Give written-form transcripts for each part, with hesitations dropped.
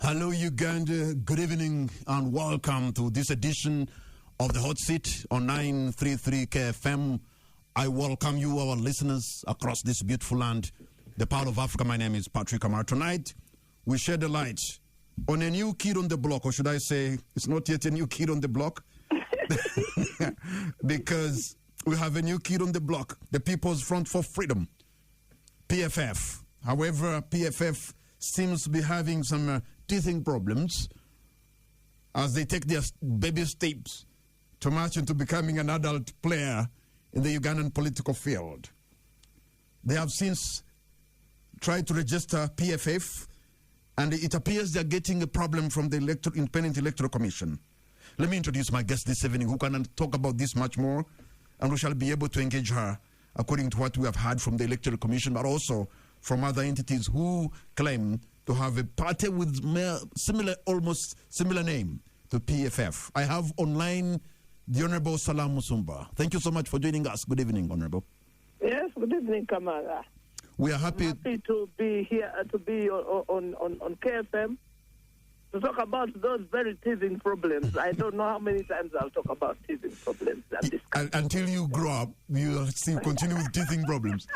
Hello, Uganda. Good evening and welcome to this edition of the Hotseat on 933 KFM. I welcome you, our listeners, across this beautiful land, the Pearl of Africa. My name is Patrick Amar. Tonight, we shed the light on a new kid on the block, or should I say, it's not yet a new kid on the block, because we have a new kid on the block, the People's Front for Freedom, PFF. However, PFF seems to be having some teething problems as they take their baby steps to march into becoming an adult player in the Ugandan political field. They have since tried to register PFF, and it appears they're getting a problem from the Independent Electoral Commission. Let me introduce my guest this evening, who can talk about this much more, and we shall be able to engage her according to what we have heard from the Electoral Commission, but also from other entities who claim to have a party with almost similar name to PFF. I have online the Honorable Salam Musumba. Thank you so much for joining us. Good evening, Honorable. Yes, good evening, Kamara. We are happy to be here, to be on KFM, to talk about those very teething problems. I don't know how many times I'll talk about teething problems. Until you grow up, you'll still continue with teething problems.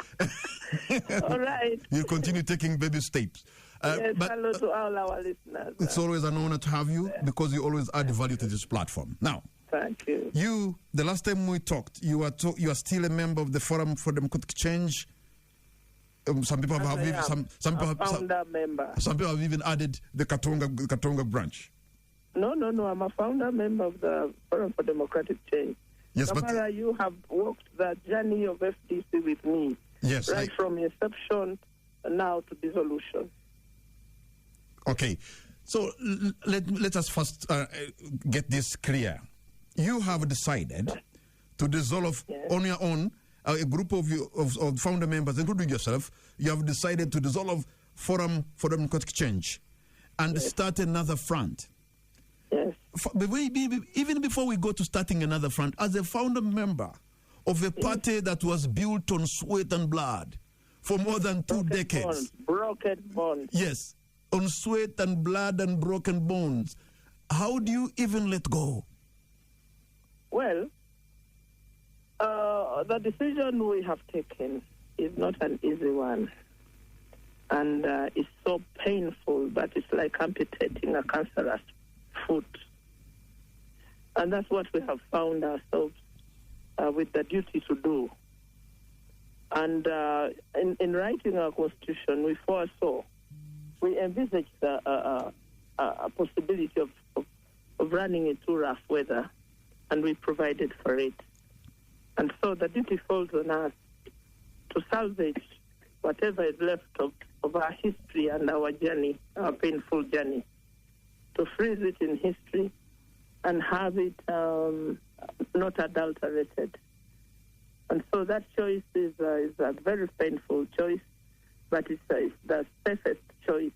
All right. You'll continue taking baby steps. Yes, hello to all our listeners. It's always an honor to have you because you always add value to this platform. Now, thank you. You, the last time we talked, you are still a member of the Forum for Democratic Change. Some people have even some people have even added the Katonga branch. No. I'm a founder member of the Forum for Democratic Change. Yes, Kamara, but you have walked that journey of FDC with me. Yes, right from inception now to dissolution. Okay, so let us first get this clear. You have decided to dissolve on your own. A group of you of founder members, including yourself, you have decided to dissolve Forum for Democratic Change and start another front. Yes. Even before we go to starting another front, as a founder member of a party that was built on sweat and blood for more than two decades. Broken bonds. Yes, on sweat and blood and broken bones. How do you even let go? Well, the decision we have taken is not an easy one. And it's so painful that it's like amputating a cancerous foot. And that's what we have found ourselves with the duty to do. And in writing our constitution, we foresaw, we envisaged a possibility of running into rough weather, and we provided for it. And so the duty falls on us to salvage whatever is left of our history and our journey, our painful journey, to freeze it in history and have it not adulterated. And so that choice is a very painful choice, but it's the safest choice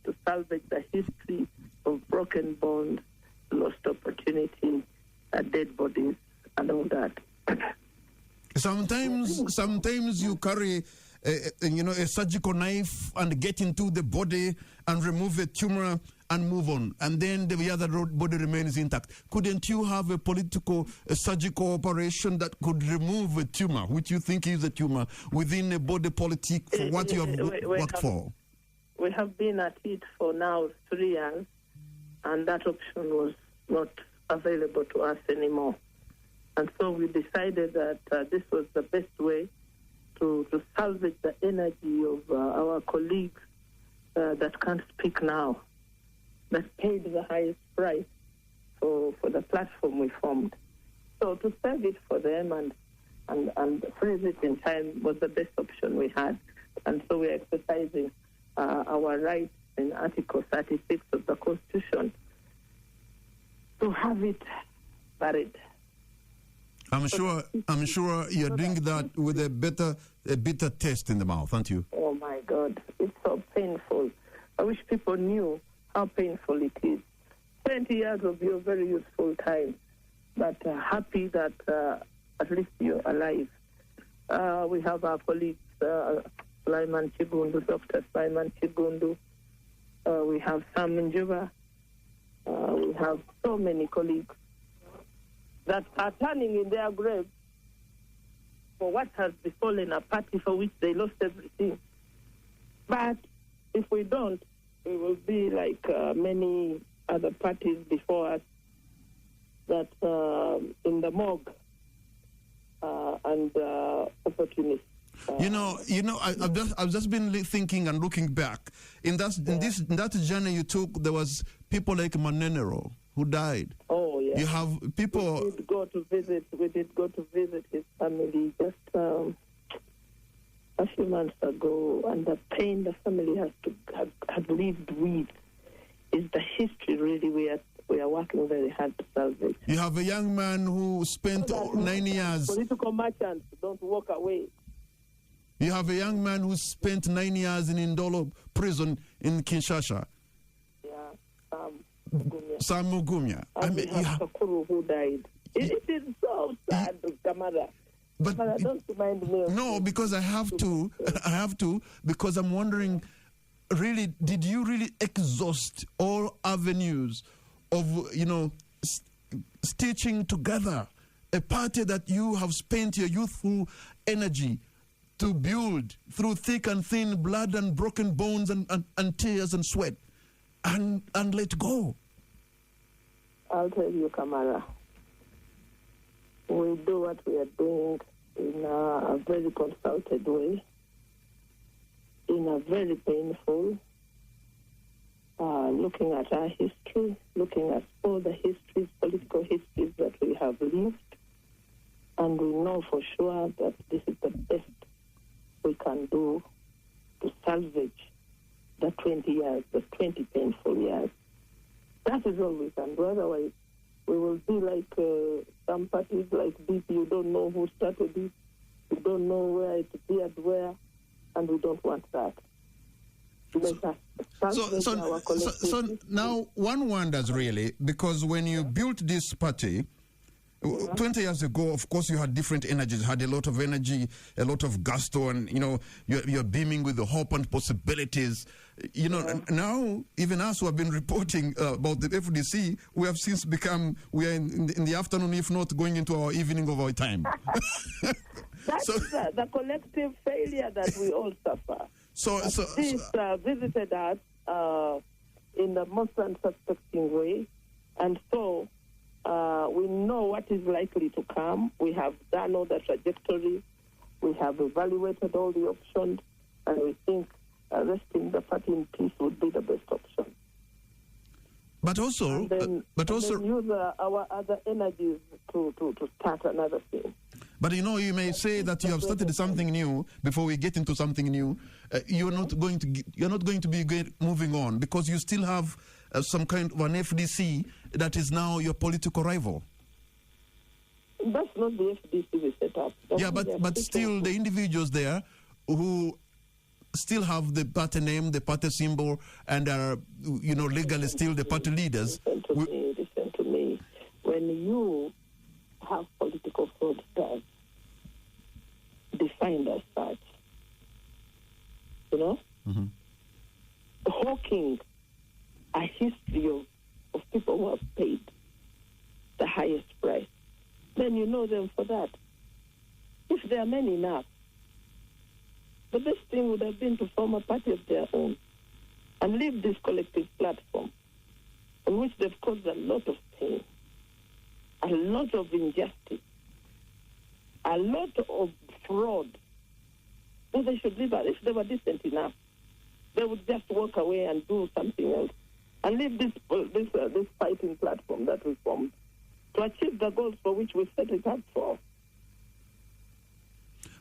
to salvage the history of broken bones, lost opportunity, dead bodies, and all that. Sometimes you carry a surgical knife and get into the body and remove a tumor and move on, and then the other body remains intact. Couldn't you have a surgical operation that could remove a tumor, which you think is a tumor, within a body politic for what you have worked for? We have been at it for now 3 years, and that option was not available to us anymore. And so we decided that this was the best way to salvage the energy of our colleagues that can't speak now, that paid the highest price for the platform we formed. So to save it for them and freeze it in time was the best option we had. And so we're exercising our rights in Article 36 of the Constitution to have it buried. I'm sure you're doing that with a bitter taste in the mouth, aren't you? Oh my God, it's so painful. I wish people knew how painful it is. 20 years of your very useful time, but happy that at least you're alive. We have our colleagues, Sulaiman Chigundu, Dr. Sulaiman Chigundu, We have Sam in Juba. We have so many colleagues that are turning in their graves for what has befallen a party for which they lost everything. But if we don't, we will be like many other parties before us that in the morgue and opportunists. I've just been thinking and looking back. In that journey you took, there was people like Manenero who died. Oh yeah. You have people. We did go to visit his family just a few months ago, and the pain the family had lived with is the history. Really, we are working very hard to salvage. You have a young man who spent 9 years. Political merchants don't walk away. You have a young man who spent 9 years in Indolo prison in Kinshasa. Yeah, Sam Mugumya. And we have Kakuru who died. It is so sad, Kamara. But don't remind me of no, because I have to, because I'm wondering, really, did you really exhaust all avenues of, stitching together a party that you have spent your youthful energy to build through thick and thin, blood and broken bones and tears and sweat, and let go? I'll tell you, Kamara, we do what we are doing in a very consulted way, in a very painful, looking at our history, looking at all the histories, political histories that we have lived, and we know for sure that this is the best we can do to salvage the 20 years, the 20 painful years. That is all we can do. Otherwise, we will be like some parties like this. You don't know who started it. You don't know where it appeared where, and we don't want that. So now one wonders really, because when you built this party, 20 years ago, of course, you had different energies, had a lot of energy, a lot of gusto, and, you're beaming with the hope and possibilities. Now, even us who have been reporting about the FDC, we have since become, we are in the afternoon, if not going into our evening of our time. That's the collective failure that we all suffer. This visited us in the most unsuspecting way, and so we know what is likely to come. We have done all the trajectory. We have evaluated all the options, and we think resting the party in peace would be the best option. But also, then use our other energies to start another thing. But you may say that you have started something new. Before we get into something new, you're not going to be moving on, because you still have some kind of an FDC that is now your political rival. That's not the FDC we set up. But still the individuals there who still have the party name, the party symbol, and are legally still the party leaders. Listen to me. When you have political fraudsters defined as such, hawking a history of people who have paid the highest price, then you know them for that. If there are many enough, the best thing would have been to form a party of their own and leave this collective platform in which they've caused a lot of pain, a lot of injustice, a lot of fraud. So they should leave. If they were decent enough, they would just walk away and do something else and leave this fighting platform that we formed to achieve the goals for which we set it up for.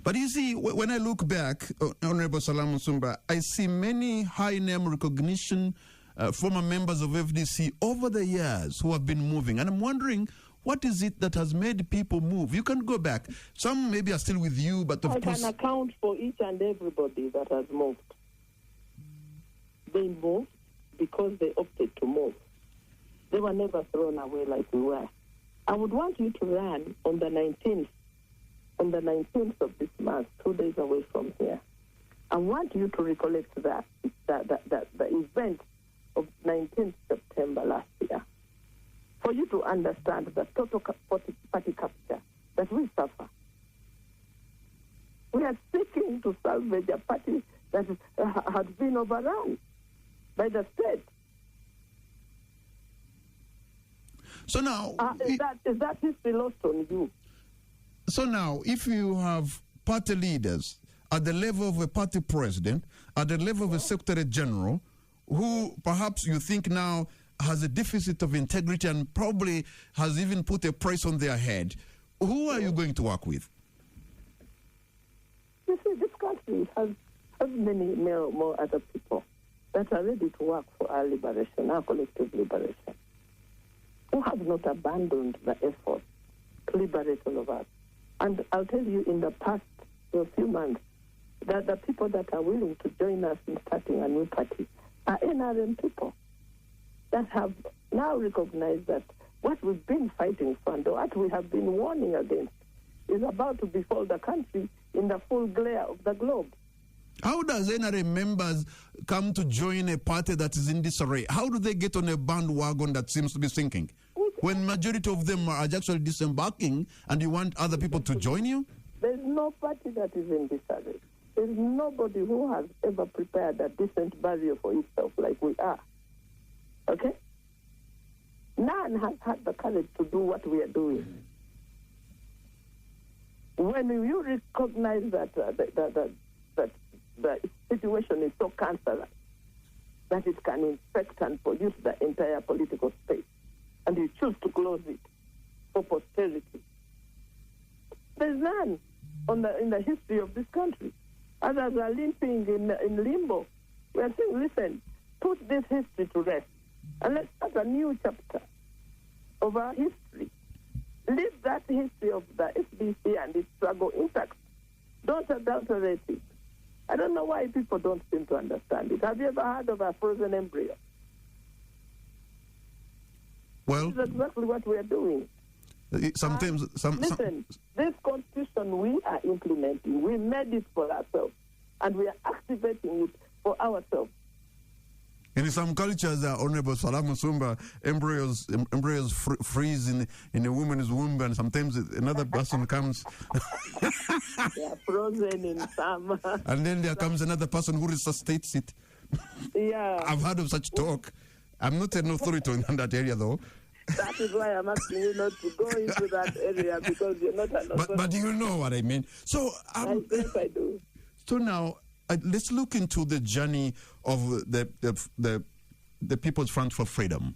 But you see, when I look back, Honorable Salam Musumba, I see many high-name recognition former members of FDC over the years who have been moving. And I'm wondering, what is it that has made people move? You can go back. Some maybe are still with you, but of course... I can account for each and everybody that has moved. They moved because they opted to move. They were never thrown away like we were. I would want you to run on the 19th of this month, 2 days away from here. I want you to recollect the event of 19th September last year, for you to understand the total party capture that we suffer. We are seeking to salvage a party that has been overrun by the state. So now... is that history lost on you? So now, if you have party leaders at the level of a party president, at the level of a secretary general, who perhaps you think now has a deficit of integrity and probably has even put a price on their head, who are you going to work with? You see, this country has many more other people that are ready to work for our liberation, our collective liberation, who have not abandoned the effort to liberate all of us. And I'll tell you, in the past few months, that the people that are willing to join us in starting a new party are NRM people that have now recognized that what we've been fighting for and what we have been warning against is about to befall the country in the full glare of the globe. How does NRM members come to join a party that is in disarray? How do they get on a bandwagon that seems to be sinking? When majority of them are actually disembarking and you want other people to join you? There's no party that is in disarray. There's nobody who has ever prepared a decent burial for itself like we are. Okay? None has had the courage to do what we are doing. When you recognize that the situation is so cancerous that it can infect and pollute the entire political space, and you choose to close it for posterity, there's none in the history of this country. Others are limping in limbo. We are saying, listen, put this history to rest, and let's start a new chapter of our history. Leave that history of the SBC and its struggle intact. Don't adulterate it. I don't know why people don't seem to understand it. Have you ever heard of a frozen embryo? Well, this is exactly what we are doing. Sometimes... Listen, this constitution we are implementing, we made it for ourselves, and we are activating it for ourselves. In some cultures, Honorable Salam Musumba, embryos freeze in a woman's womb, and sometimes another person comes. They are frozen in some. And then there comes another person who resuscitates it. Yeah. I've heard of such talk. I'm not an authority in that area, though. That is why I'm asking you not to go into that area, because you're not an authority. But you know what I mean. So, yes, I do. So now, let's look into the journey of the People's Front for Freedom.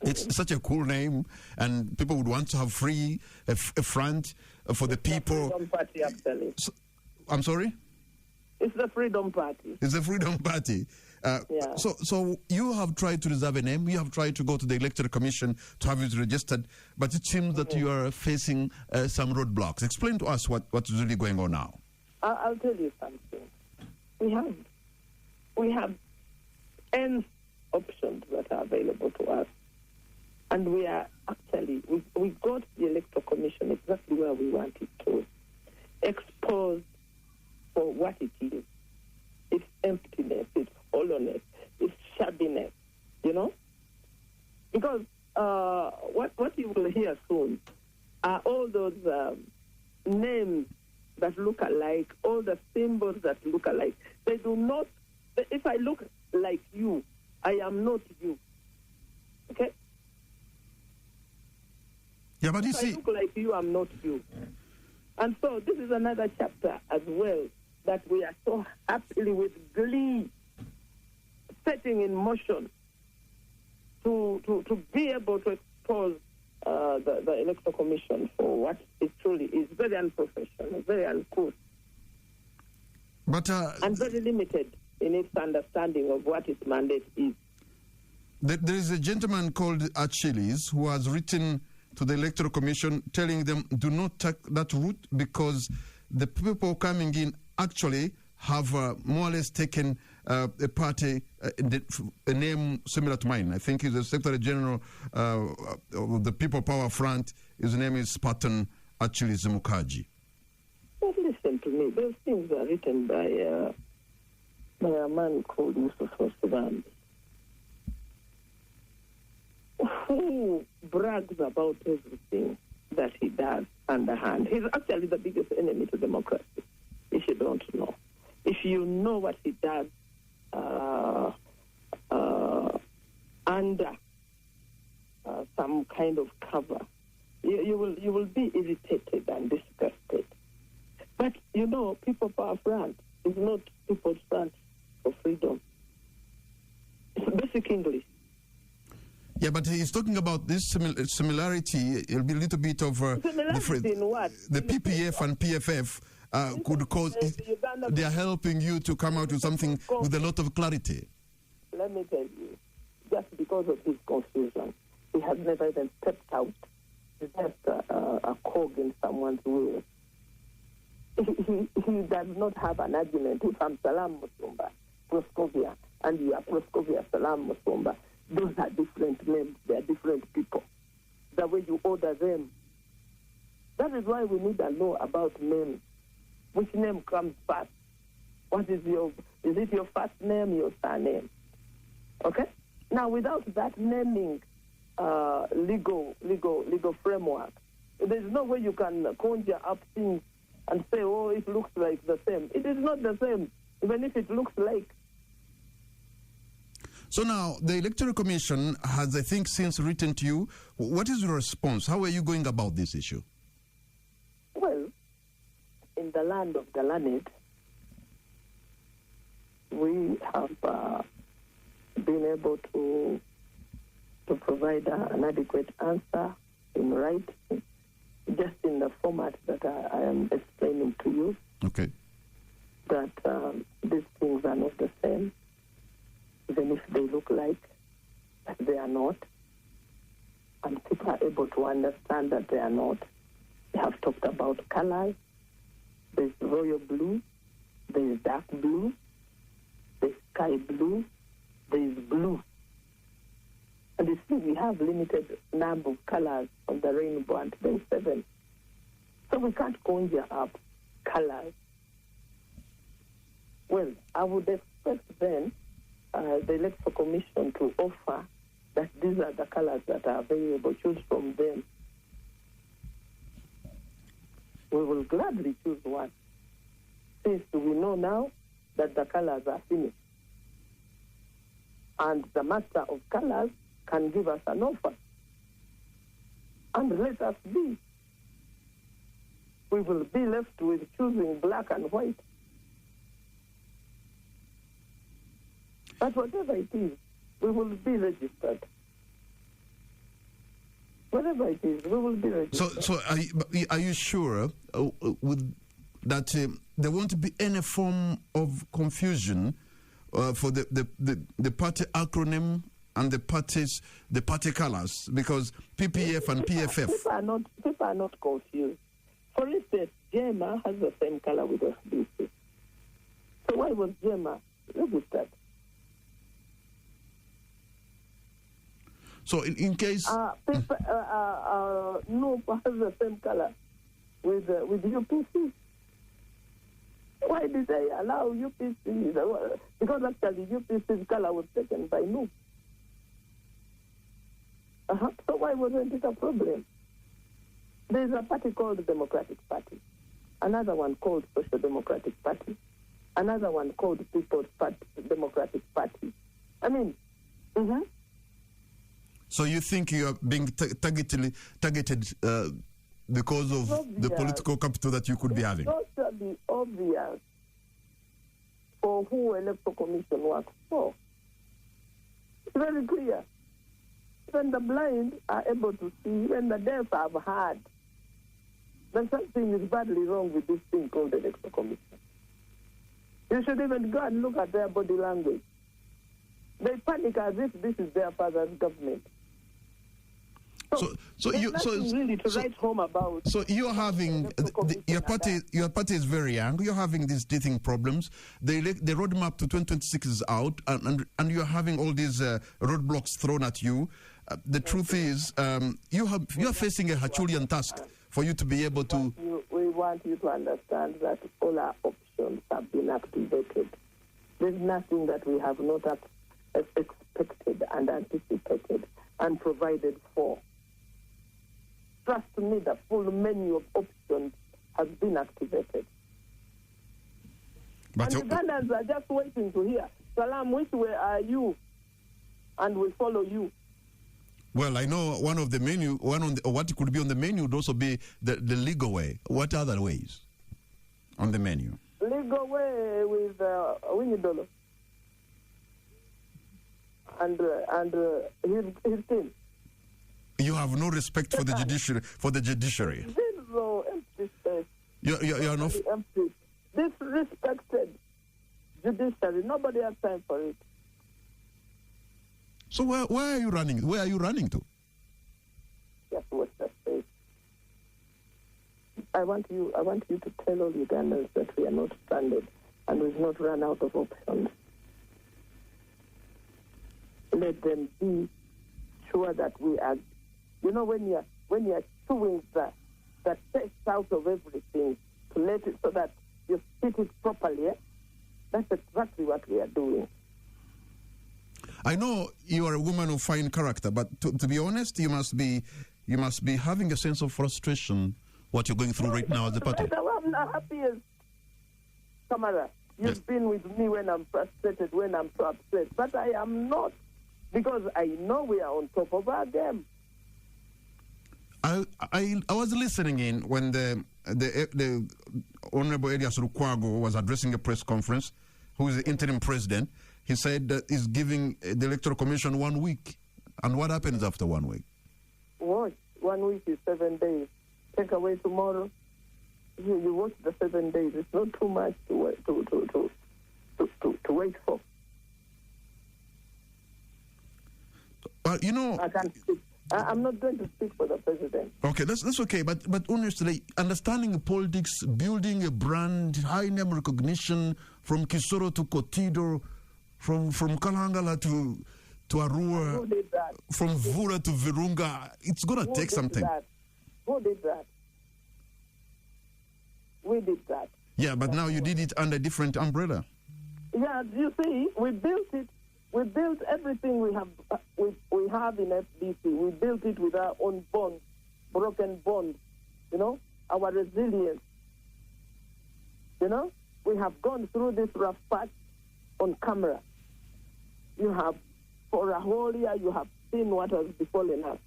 It's such a cool name, and people would want to have a front for the people. Freedom Party, actually. I'm sorry? It's the Freedom Party. It's the Freedom Party. Yeah. So you have tried to reserve a name. You have tried to go to the Electoral Commission to have it registered, but it seems that you are facing some roadblocks. Explain to us what's really going on now. I'll tell you something. We have N options that are available to us, and we are actually we got the Electoral Commission exactly where we want it to, exposed for what it is, its emptiness, its hollowness, its shabbiness, because what you will hear soon are all those names that look alike, all the symbols that look alike. They do not, if I look like you, I am not you. Okay? Yeah, but you if see... I look like you, I'm not you. And so this is another chapter as well that we are so happily with glee setting in motion to be able to expose the Electoral Commission for what it truly is. Very unprofessional, very uncouth, but and very limited in its understanding of what its mandate is. There is a gentleman called Achilles who has written to the Electoral Commission telling them, do not take that route because the people coming in actually have more or less taken a party, a name similar to mine. I think he's the Secretary General of the People Power Front. His name is Spartan Achilles Mukaji. But listen to me. Those things are written by a man called Yusuf Osubandi. who brags about everything that he does underhand. He's actually the biggest enemy to democracy, if you don't know. If you know what he does under some kind of cover, you will be irritated and disgusted. But, you know, People Power Front is not People's Front for Freedom. It's basic English. Yeah, but he's talking about this similarity. It'll be a little bit of similarity in what? The PPF and PFF could cause. They are helping you to come out with something with a lot of clarity. Let me tell you, just because of his confusion, he has never even stepped out. He's just a cog in someone's wheel. He does not have an argument. If I'm Salam Musumba, Proskovia, and you are Proskovia Salam Musumba, those are different names. They are different people. The way you order them. That is why we need to know about names. Which name comes first? What is it your first name, your surname? Okay? Now, without that naming legal framework, there's no way you can conjure up things and say, oh, it looks like the same. It is not the same, even if it looks like. So now, the Electoral Commission has, I think, since written to you. What is your response? How are you going about this issue? Well, in the land of the learned, we have been able to provide an adequate answer in writing, just in the format that I am explaining to you. Okay. That these things are not the same, even if they look like, but they are not. And people are able to understand that they are not. We have talked about colors. There's royal blue, there's dark blue, there's sky blue, there's blue. And you see, we have limited number of colors on the rainbow, and there's 7. So we can't conjure up colors. Well, I would expect then the Electoral Commission to offer that these are the colors that are available. Choose from them. We will gladly choose one, since we know now that the colors are finished. And the master of colors can give us an offer. And let us be. We will be left with choosing black and white. But whatever it is, we will be registered. Whatever it is, we will be registered. So are you sure that there won't be any form of confusion for the party acronym and the party colors? Because PPF and PFF... People are not confused. For instance, JEMA has the same color with SBC. So why was JEMA registered? So in case... NUP has the same color with UPC. Why did they allow UPC? Because actually UPC's color was taken by NUP. So why wasn't it a problem? There's a party called the Democratic Party, another one called Social Democratic Party, another one called People's Democratic Party. I mean, So you think you are being targeted because of the political capital that you could be having? It's totally obvious for who Electoral Commission works for. It's very clear. When the blind are able to see, when the deaf have heard, then something is badly wrong with this thing called the Electoral Commission. You should even go and look at their body language. They panic as if this is their father's government. So you really to write home about. So you're having your party is very young. You're having these teething problems. The roadmap to 2026 is out, and you're having all these roadblocks thrown at you. The truth is, you're facing a Herculean task for you to be able to. We want you to understand that all our options have been activated. There's nothing that we have not expected and anticipated and provided. provided for. Trust me, the full menu of options has been activated. But and Ugandans are just waiting to hear, Salam, which way are you? And we follow you. well, I know one of the menu, what could be on the menu would also be the legal way. What other ways on the menu? Legal way with Winnie Dolo and his team. You have no respect for the judiciary. Zero empty space. You're not. Empty. Disrespected judiciary. Nobody has time for it. So where are you running? Where are you running to? Just watch that space. I want you to tell all Ugandans that we are not stranded and we've not run out of options. Let them be sure that we are. You know, when you're chewing the taste out of everything, to let it so that you spit it properly. That's exactly what we are doing. I know you are a woman of fine character, but to be honest, you must be having a sense of frustration what you're going through right now as a party. I'm the happiest. Kamara, you've been with me when I'm frustrated, when I'm so upset, but I am not, because I know we are on top of our game. I was listening in when the Honorable Elias Lukwago was addressing a press conference, who is the interim president. He said that he's giving the Electoral Commission 1 week. And what happens after 1 week? What? 1 week is 7 days. Take away tomorrow. You watch the 7 days. It's not too much to wait for. Well, you know, I can't speak. I'm not going to speak for the president. Okay, that's okay. But honestly, understanding politics, building a brand, high name recognition from Kisoro to Kotido, from Kalangala to Arua, Who did that? from Vura to Virunga, it's going to take some time. Who did that? We did that. Yeah, but now you did it under a different umbrella. Yeah, you see, we built it. We built everything we have in FDC. We built it with our own bonds, broken bonds, our resilience. We have gone through this rough patch on camera. You have, for a whole year, you have seen what has befallen us.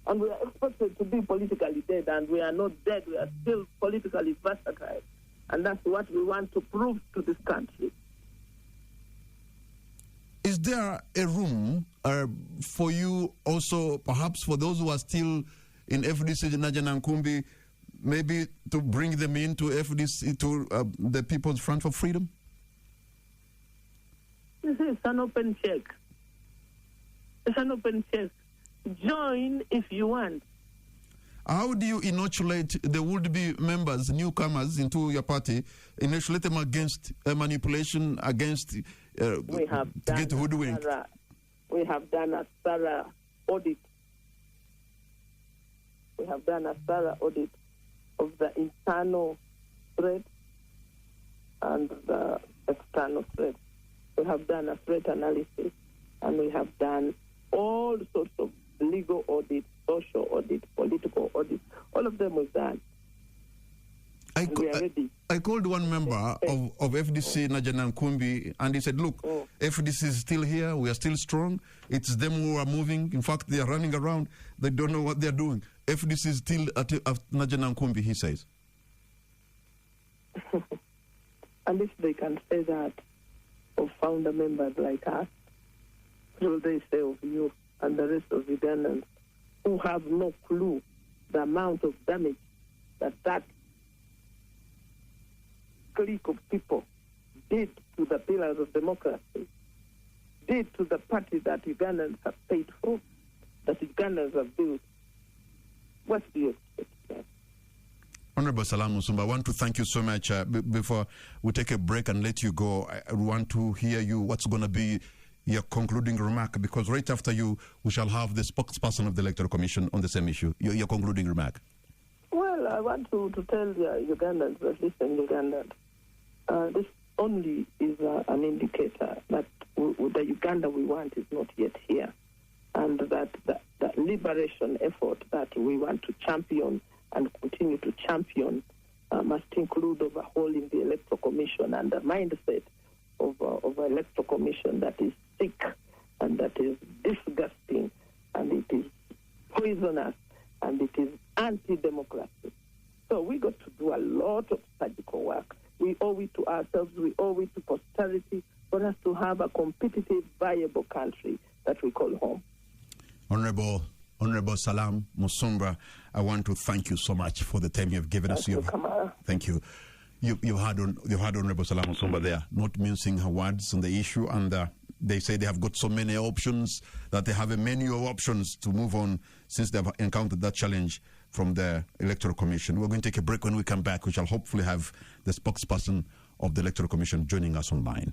And we are expected to be politically dead, and we are not dead. We are still politically versatile. And that's what we want to prove to this country. Is there a room for you also, perhaps for those who are still in FDC, Najan Nkumbi, maybe to bring them into FDC, to the People's Front for Freedom? This is an open check. It's an open check. Join if you want. How do you inoculate the would-be members, newcomers into your party, inoculate them against manipulation, against we have to get hoodwinked? We have done a thorough audit. We have done a thorough audit of the internal threat and the external threat. We have done a threat analysis, and we have done all sorts of legal audit, social audit, political audit. All of them was done. I called one member of FDC, Najan Nkumbi, and he said, look, FDC is still here. We are still strong. It's them who are moving. In fact, they are running around. They don't know what they're doing. FDC is still at Najan Nkumbi, he says. And if they can say that of founder members like us, what will they say of you and the rest of Ugandans who have no clue the amount of damage that clique of people did to the pillars of democracy, did to the party that Ugandans have paid for, that Ugandans have built? What do you expect? Honorable Salam Musumba, I want to thank you so much. Before we take a break and let you go, I want to hear you. What's going to be your concluding remark? Because right after you, we shall have the spokesperson of the Electoral Commission on the same issue. Your concluding remark. Well, I want to tell the Ugandans, that listen, Ugandans, this only is an indicator that the Uganda we want is not yet here, and that the liberation effort that we want to champion and continue to champion must include overhauling the Electoral Commission and the mindset of Electoral Commission that is sick and that is disgusting and it is poisonous and it is anti-democracy. So we got to do a lot of surgical work. We owe it to ourselves, we owe it to posterity for us to have a competitive, viable country that we call home. Honorable Salam Musumba, I want to thank you so much for the time you've given us. Thank you. You've had Honorable Salam Musumba there, not mincing her words on the issue, and they say they have got so many options that they have a menu of options to move on since they've encountered that challenge from the Electoral Commission. We're going to take a break. When we come back, we shall hopefully have the spokesperson of the Electoral Commission joining us online.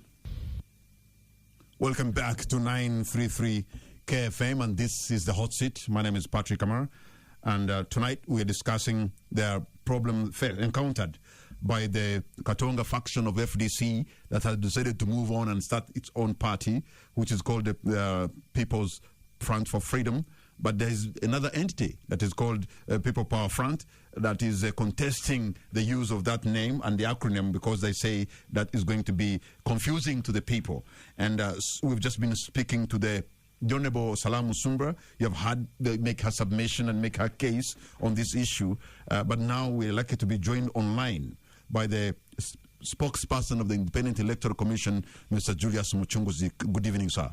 Welcome back to 933 KFM, and this is the Hot Seat. My name is Patrick Amar, and tonight we are discussing the problem encountered by the Katonga faction of FDC that has decided to move on and start its own party, which is called the People's Front for Freedom. But there is another entity that is called People Power Front that is contesting the use of that name and the acronym because they say that is going to be confusing to the people. And we've just been speaking to the Honorable Salam Musumba. You have had make her submission and make her case on this issue, but now we're lucky to be joined online by the spokesperson of the Independent Electoral Commission, Mr. Julius Muchunguzi. Good evening, sir.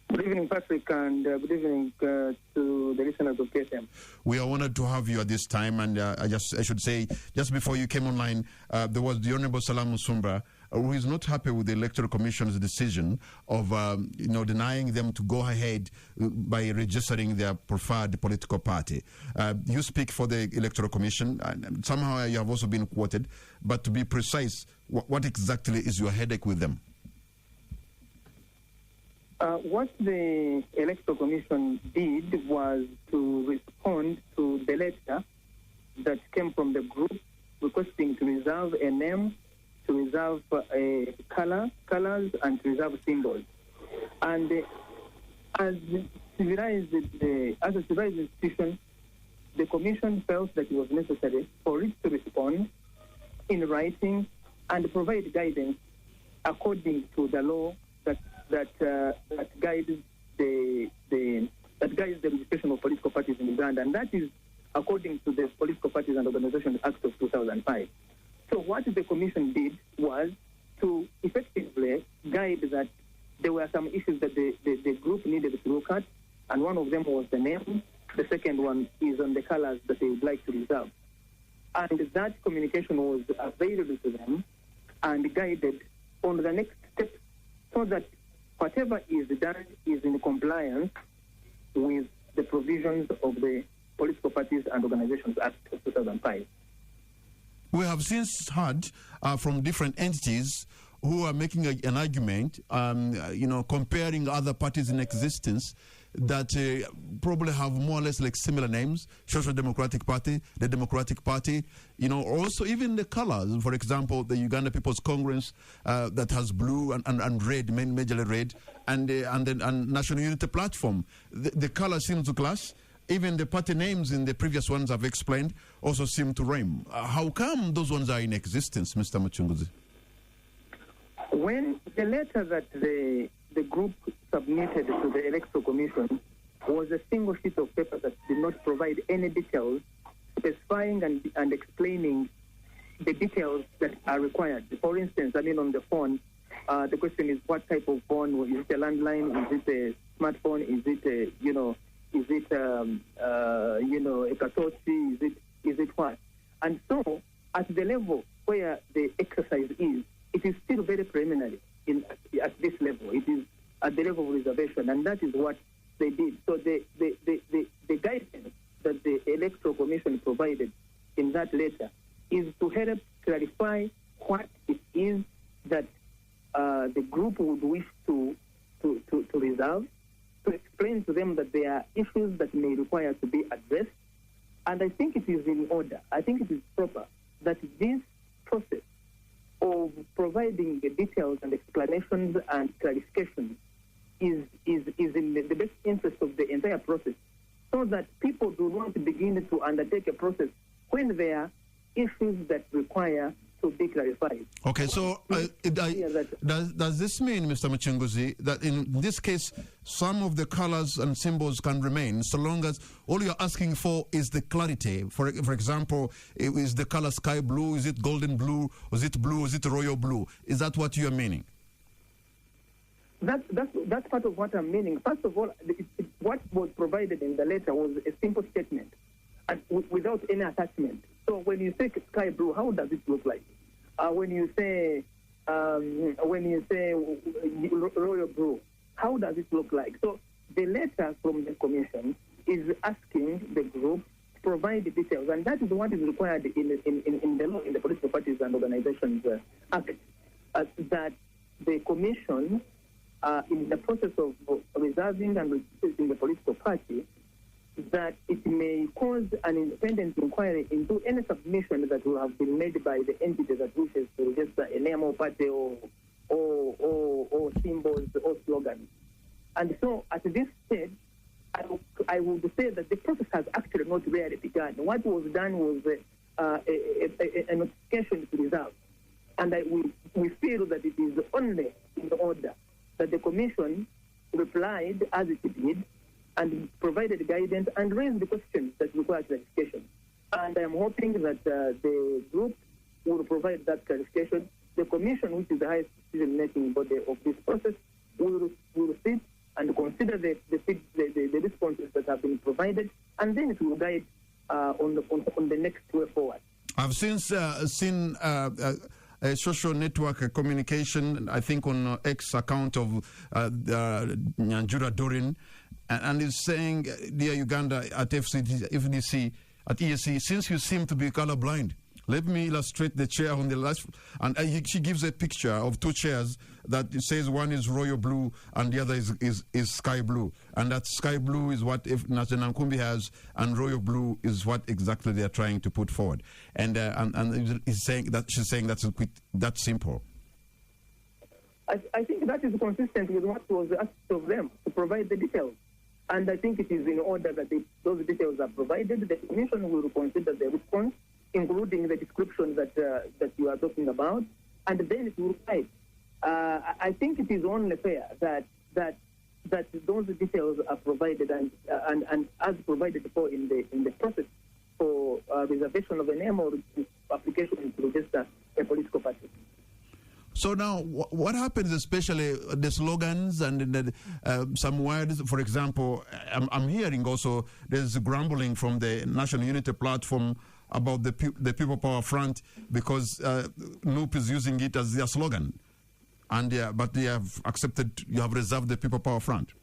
Good evening, Patrick, and good evening to the listeners of KSM. We are honored to have you at this time, and I should say, just before you came online, there was the Honorable Salam Musumba, who is not happy with the Electoral Commission's decision of, denying them to go ahead by registering their preferred political party. You speak for the Electoral Commission, and somehow you have also been quoted, but to be precise, what exactly is your headache with them? What the Electoral Commission did was to respond to the letter that came from the group requesting to reserve a name, to reserve colors, and to reserve symbols. And as a civilized institution, the Commission felt that it was necessary for it to respond in writing and provide guidance according to the law that guides the registration of political parties in Uganda, and that is according to the Political Parties and Organizations Act of 2005. So what the Commission did was to effectively guide that there were some issues that the group needed to look at, and one of them was the name. The second one is on the colors that they would like to reserve. And that communication was available to them and guided on the next step so that whatever is done is in compliance with the provisions of the Political Parties and Organizations Act of 2005. We have since heard from different entities who are making an argument, comparing other parties in existence that probably have more or less like similar names: Social Democratic Party, the Democratic Party, also even the colors. For example, the Uganda People's Congress that has blue and red, majorly red, and National Unity Platform. The color seems to clash. Even the party names in the previous ones I've explained also seem to rhyme. How come those ones are in existence, Mr. Muchunguzi? When the letter that the group submitted to the Electoral Commission was a single sheet of paper that did not provide any details specifying and explaining the details that are required. For instance, on the phone, the question is what type of phone? Is it a landline? Is it a smartphone? Is it a Katochi? Is it what? And so, at the level where the exercise is, it is still very preliminary at this level. It is at the level of reservation, and that is what they did. So the guidance that the Electoral Commission provided in that letter is to help clarify what it is that the group would wish to reserve, to explain to them that there are issues that may require to be addressed. And I think it is in order. I think it is proper that this process of providing the details and explanations and clarifications is in the best interest of the entire fair process, so that people do not begin to undertake a process when there are issues that require to be clarified. Okay, so does this mean, Mr. Muchinguzi, that in this case, some of the colors and symbols can remain so long as all you're asking for is the clarity? For example, is the color sky blue, is it golden blue, is it blue, is it royal blue? Is that what you're meaning? That's part of what I'm meaning. First of all, what was provided in the letter was a simple statement, and without any attachment. So when you say sky blue, how does it look like? When you say royal blue, how does it look like? So the letter from the commission is asking the group to provide the details, and that is what is required in the law, in the Political Parties and Organizations Act, that the commission, in the process of reserving and registering the political party, that it may cause an independent inquiry into any submission that will have been made by the entity that wishes to register a name or party or symbols or slogans. And so at this stage, I would say that the process has actually not really begun. What was done was a notification to reserve. And we feel that it is only in order that the commission replied as it did and provided guidance and raised the questions that require clarification. And I'm hoping that the group will provide that clarification. The commission, which is the highest decision-making body of this process, will sit and consider the responses that have been provided, and then it will guide on the next way forward. I've since seen a social network communication, I think on X account of Nyanjura Dorin, and is saying, dear Uganda, at FDC, at ESC, since you seem to be colorblind, let me illustrate the chair on the left. And she gives a picture of two chairs that says one is royal blue and the other is sky blue. And that sky blue is what National Nkumbi has, and royal blue is what exactly they are trying to put forward. And she's saying that's simple. I think that is consistent with what was asked of them to provide the details. And I think it is in order that those details are provided. The Commission will consider the response, including the description that you are talking about, and then it will guide. I think it is only fair that those details are provided and as provided for in the process for reservation of a name or application to register a political party. So now, what happens, especially the slogans and some words? For example, I'm hearing also there's grumbling from the National Unity Platform about the People Power Front because NUP is using it as their slogan, and but they have accepted. You have reserved the People Power Front.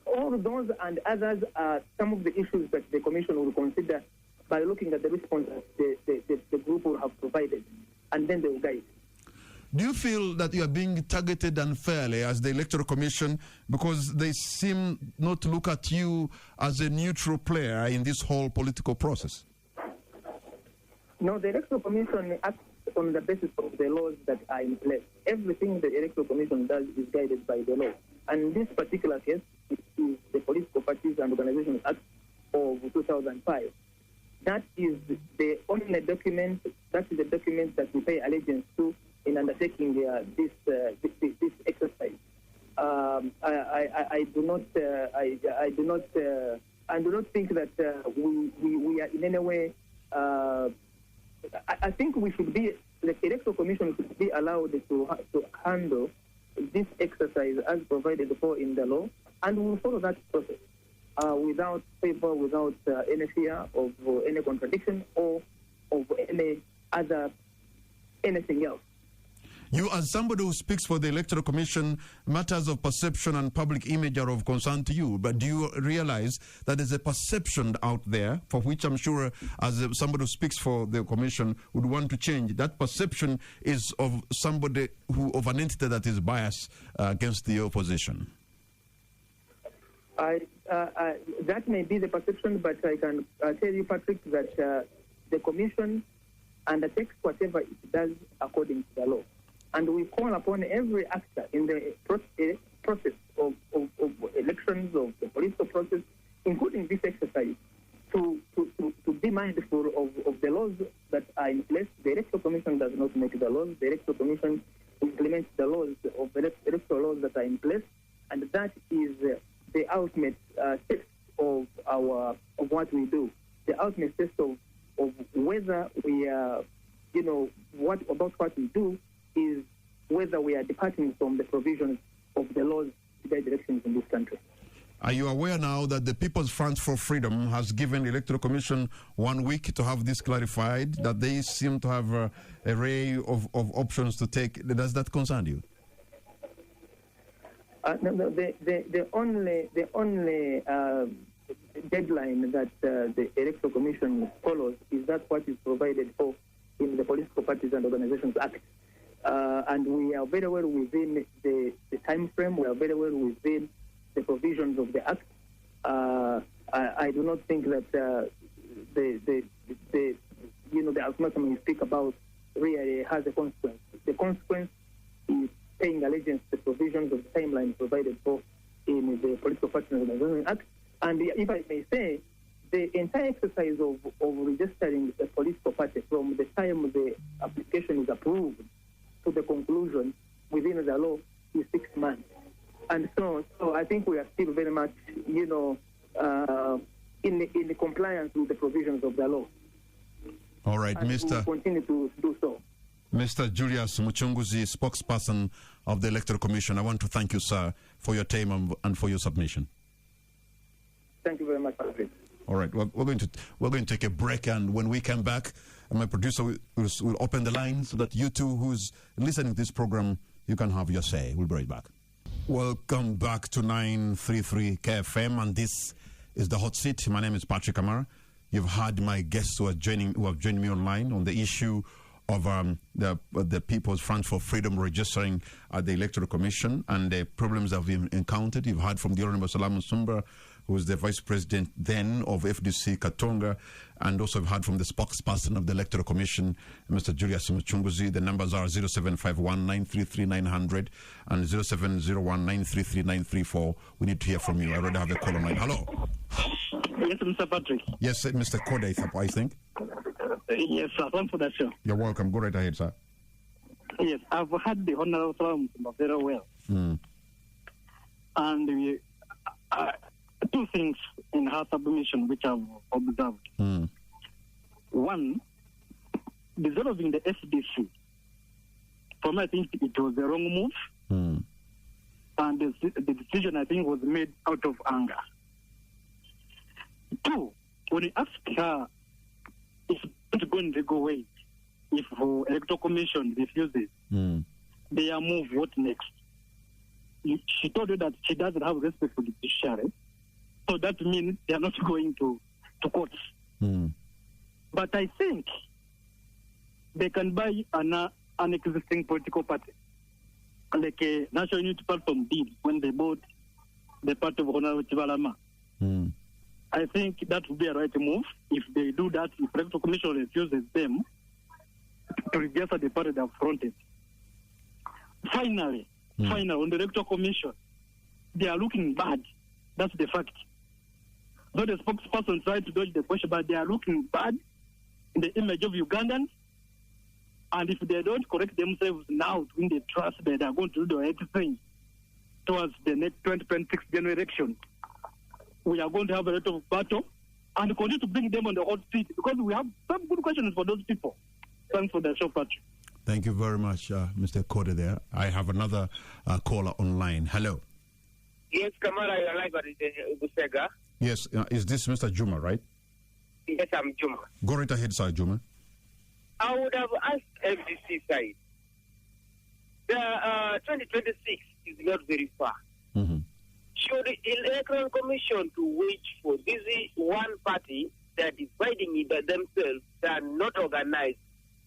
All of those and others are some of the issues that the Commission will consider by looking at the response that the group will have provided, and then they will guide. Do you feel that you are being targeted unfairly as the Electoral Commission because they seem not to look at you as a neutral player in this whole political process? No, the Electoral Commission acts on the basis of the laws that are in place. Everything the Electoral Commission does is guided by the law. And in this particular case, it is the Political Parties and Organizations Act of 2005. That is the only document, that is the document that we pay allegiance to in undertaking this exercise. I do not think that we are in any way. I think we should be, the Electoral Commission should be allowed to handle this exercise as provided for in the law, and we will follow that process without favor, without any fear of any contradiction or of anything else. You, as somebody who speaks for the Electoral Commission, matters of perception and public image are of concern to you. But do you realize that there's a perception out there, for which I'm sure, as somebody who speaks for the Commission, would want to change? That perception is of somebody of an entity that is biased against the opposition. That may be the perception, but I can tell you, Patrick, that the Commission undertakes whatever it does according to the law. And we call upon every actor in the process of elections, of the political process, including this exercise, to be mindful of the laws that are in place. The Electoral Commission does not make the laws. The Electoral Commission implements the laws of the electoral laws that are in place, and that is the ultimate test of what we do. The ultimate test of whether we are, what we do is whether we are departing from the provisions of the laws to guide elections in this country. Are you aware now that the People's Front for Freedom has given the Electoral Commission 1 week to have this clarified, that they seem to have an array of options to take? Does that concern you? No, the only deadline that the Electoral Commission follows is that what is provided for in the Political Parties and Organizations Act. And we are very well within the time frame. We are very well within the provisions of the Act. I do not think that the ultimatum you speak about really has a consequence. The consequence is paying allegiance to the provisions of the timeline provided for in the Political Parties and Organizations Act. And if I may say, the entire exercise of registering a political party from the time the application is approved to the conclusion within the law is 6 months. And so I think we are still very much, in the compliance with the provisions of the law. All right, and Mr. We'll continue to do so. Mr. Julius Muchunguzi, spokesperson of the Electoral Commission, I want to thank you, sir, for your time and for your submission. Thank you very much, Patrick. All right, we're going to take a break, and when we come back, my producer will open the line so that you two who's listening to this program, you can have your say. We'll be right back. Welcome back to 933 KFM, and this is the Hot Seat. My name is Patrick Amara. You've heard my guests who have joined me online on the issue of the People's Front for Freedom registering at the Electoral Commission and the problems that we've encountered. You've heard from the Honorable Salam Musumba, who is the Vice President then of FDC Katonga, and also we've heard from the spokesperson of the Electoral Commission, Mr. Julius Muchunguzi. The numbers are 0751-933-900 and 0701-933-934. We need to hear from you. I already have a call online. Hello. Yes, Mr. Patrick. Yes, Mr. Koda, I think. Yes, sir. Thanks for that show. You're welcome. Go right ahead, sir. Yes, I've heard the Honorable Salam very well. And two things in her submission which I've observed. One, dissolving the FDC. For me, I think it was the wrong move. And the decision, I think, was made out of anger. Two, when you ask her if it's going to go away, if the Electoral Commission refuses their move, what next? She told you that she doesn't have respect for the judiciary. So that means they are not going to court. But I think they can buy an existing political party, like a National Unity Platform did when they bought the party of Honorable Chivalama. I think that would be a right move. If they do that, if the Electoral Commission refuses them to register the party they have fronted. Finally, on the Electoral Commission, they are looking bad. That's the fact. Though the spokesperson tried to dodge the question, but they are looking bad in the image of Ugandans. And if they don't correct themselves now to win the trust, that they are going to do the right thing towards the next 2026 general election, we are going to have a lot of battle and continue to bring them on the hot seat because we have some good questions for those people. Thanks for the show, Patrick. Thank you very much, Mr. Koda there. I have another caller online. Hello. Yes, Kamara, you're live at Busega. Yes, is this Mr. Juma, right? Yes, I'm Juma. Go right ahead, sir, Juma. I would have asked FDC side. The 2026 is not very far. Should the Electoral Commission to wait for this one party that is fighting themselves, that are not organized?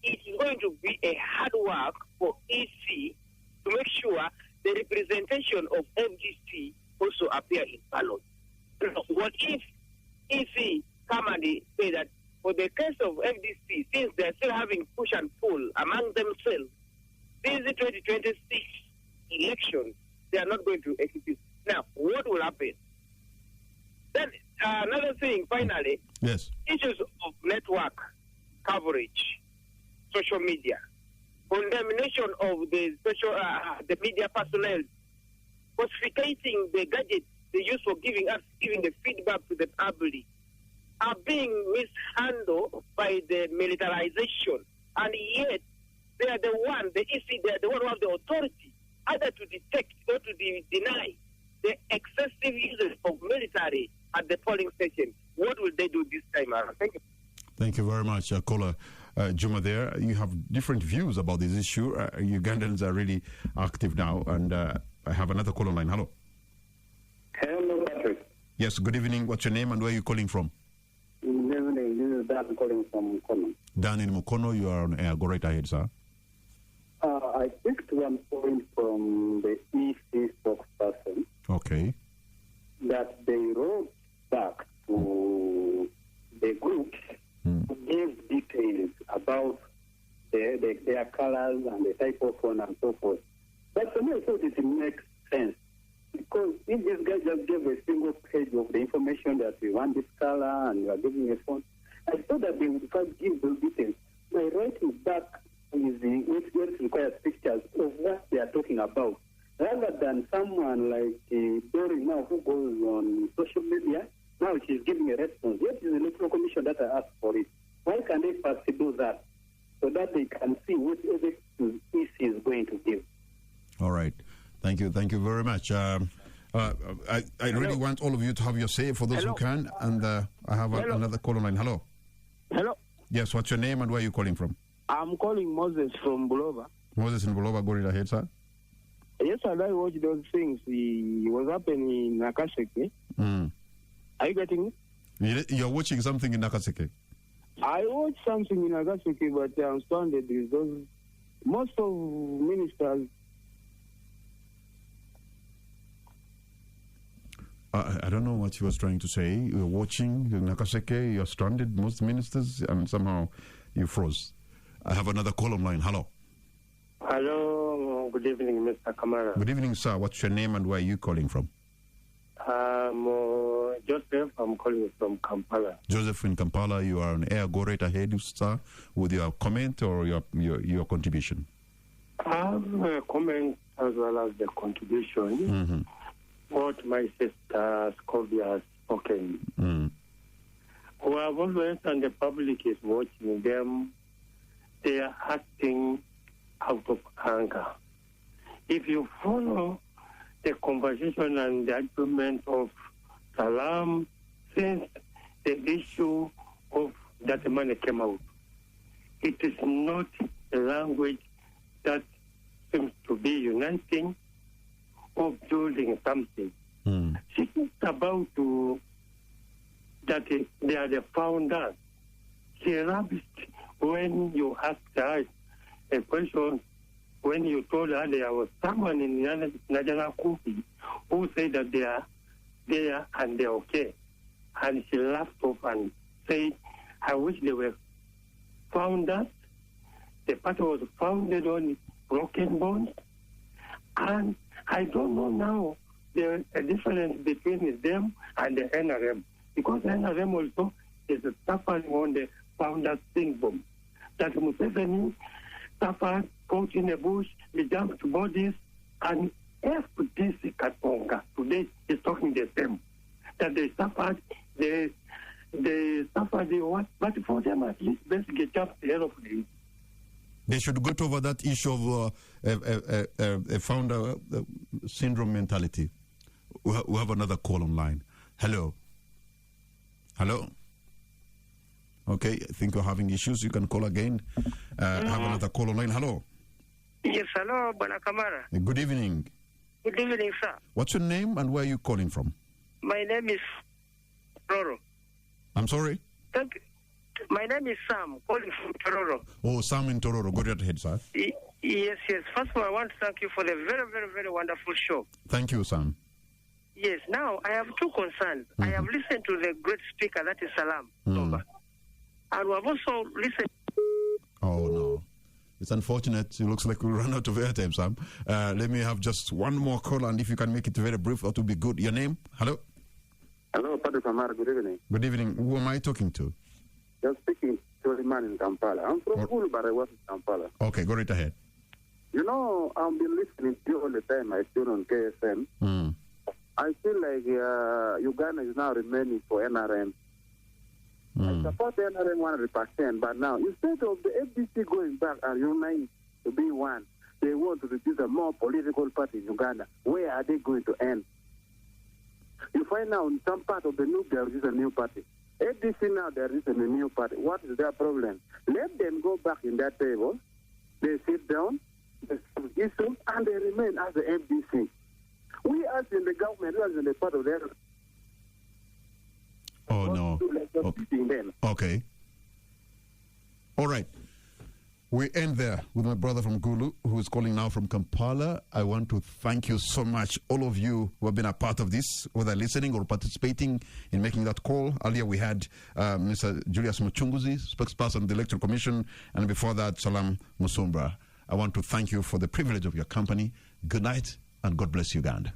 It is going to be a hard work for EC to make sure the representation of FDC also appear in ballot. What if EC come and say that for the case of FDC, since they're still having push and pull among themselves, this 2026 election, they are not going to execute. Now, what will happen? Then another thing, finally, Yes. issues of network coverage, social media, condemnation of the the media personnel, falsificating the gadgets they use for giving the feedback to the public, are being mishandled by the militarization, and yet they are the one, the EC, they are the one who have the authority either to detect or to deny the excessive uses of military at the polling station. What will they do this time around? Thank you. Thank you very much, caller Juma there. You have different views about this issue. Ugandans are really active now, and I have another call online. Hello. Hello, Patrick. Yes, good evening. What's your name and where are you calling from? Good evening. This is Dan calling from Mukono. Dan in Mukono, you are on air. Go right ahead, sir. I picked one point from the EC spokesperson. Okay. That they wrote back to the group to give details about their colors and the type of phone and so forth. But for me, I thought it makes sense. Because if this guy just gave a single page of the information that we want this color and we are giving a phone, I thought that they would first give those details. By writing back is what requires pictures of what they are talking about, rather than someone like Dory now who goes on social media. Now she's giving a response. Yes, it's the electoral commission that I asked for it. Why can't they first do that so that they can see what EC is going to give? All right. Thank you. Thank you very much. I really want all of you to have your say for those who can. And I have another call online. Hello. Hello. Yes, what's your name and where are you calling from? I'm calling Moses from Bulova. Moses in Bulova, go right ahead, sir. Yes, and I watched those things. It was happening in Nakaseke. Are you getting it? You're watching something in Nakaseke? I watched something in Nakaseke, but I'm stunned because most of ministers. I don't know what he was trying to say. You're watching Nakaseke, you're stranded, most ministers, and somehow you froze. I have another call online. Hello. Hello. Good evening, Mr. Kamara. Good evening, sir. What's your name and where are you calling from? Joseph. I'm calling from Kampala. Joseph in Kampala, you are on air. Go right ahead, sir, with your comment or your contribution. I have a comment as well as the contribution. What my sister Scovia has spoken. We have always, and the public is watching them, they are acting out of anger. If you follow the conversation and the argument of Salam since the issue of that money came out, it is not a language that seems to be uniting or building something. She talked about that they are the founders. She laughed when you asked her a question, when you told her there was someone in Najana Kupi who said that they are there and they're okay. And she laughed off and said, I wish they were founders. The party was founded on broken bones. And I don't know now the difference between them and the NRM, because the NRM also is suffering on the founders syndrome. That Museveni suffered, caught in the bush, they jumped bodies, and FDC Katonga today is talking the same. That they suffered, they suffered the what? But for them at least basically jumped the aeroplane. They should get over that issue of a founder syndrome mentality. We have another call online. Hello. Hello. Okay, I think we're having issues. You can call again. Have another call online. Hello. Yes, hello, Bwana Kamara. Good evening. Good evening, sir. What's your name and where are you calling from? My name is Tororo. I'm sorry? Thank you. My name is Sam, calling from Tororo. Oh, Sam in Tororo. Go right ahead, sir. Yes. First of all, I want to thank you for the very, very, very wonderful show. Thank you, Sam. Yes, now I have two concerns. I have listened to the great speaker, that is Salam. And we have also listened. Oh, no. It's unfortunate. It looks like we'll run out of airtime, Sam. Let me have just one more call, and if you can make it very brief, that would be good. Your name? Hello? Hello, Padre Samara. Good evening. Good evening. Who am I talking to? You're speaking to a man in Kampala. I'm from Kulu, but I work in Kampala. Okay, go right ahead. You know, I've been listening to you all the time. I still on KSM. I feel like Uganda is now remaining for NRM. I support NRM 100%, but now, instead of the FDC going back and uniting to be one, they want to reduce a more political party in Uganda. Where are they going to end? You find out in some part of the Nupe there is a new party. FDC now there is a new party. What is their problem? Let them go back in that table. They sit down, they solve issues, and they remain as the FDC. We as in the government, we as in the part of their... Oh, no. Okay. All right. We end there with my brother from Gulu, who is calling now from Kampala. I want to thank you so much, all of you who have been a part of this, whether listening or participating in making that call. Earlier we had Mr. Julius Muchunguzi, spokesperson of the Electoral Commission, and before that, Salam Musumbra. I want to thank you for the privilege of your company. Good night, and God bless Uganda.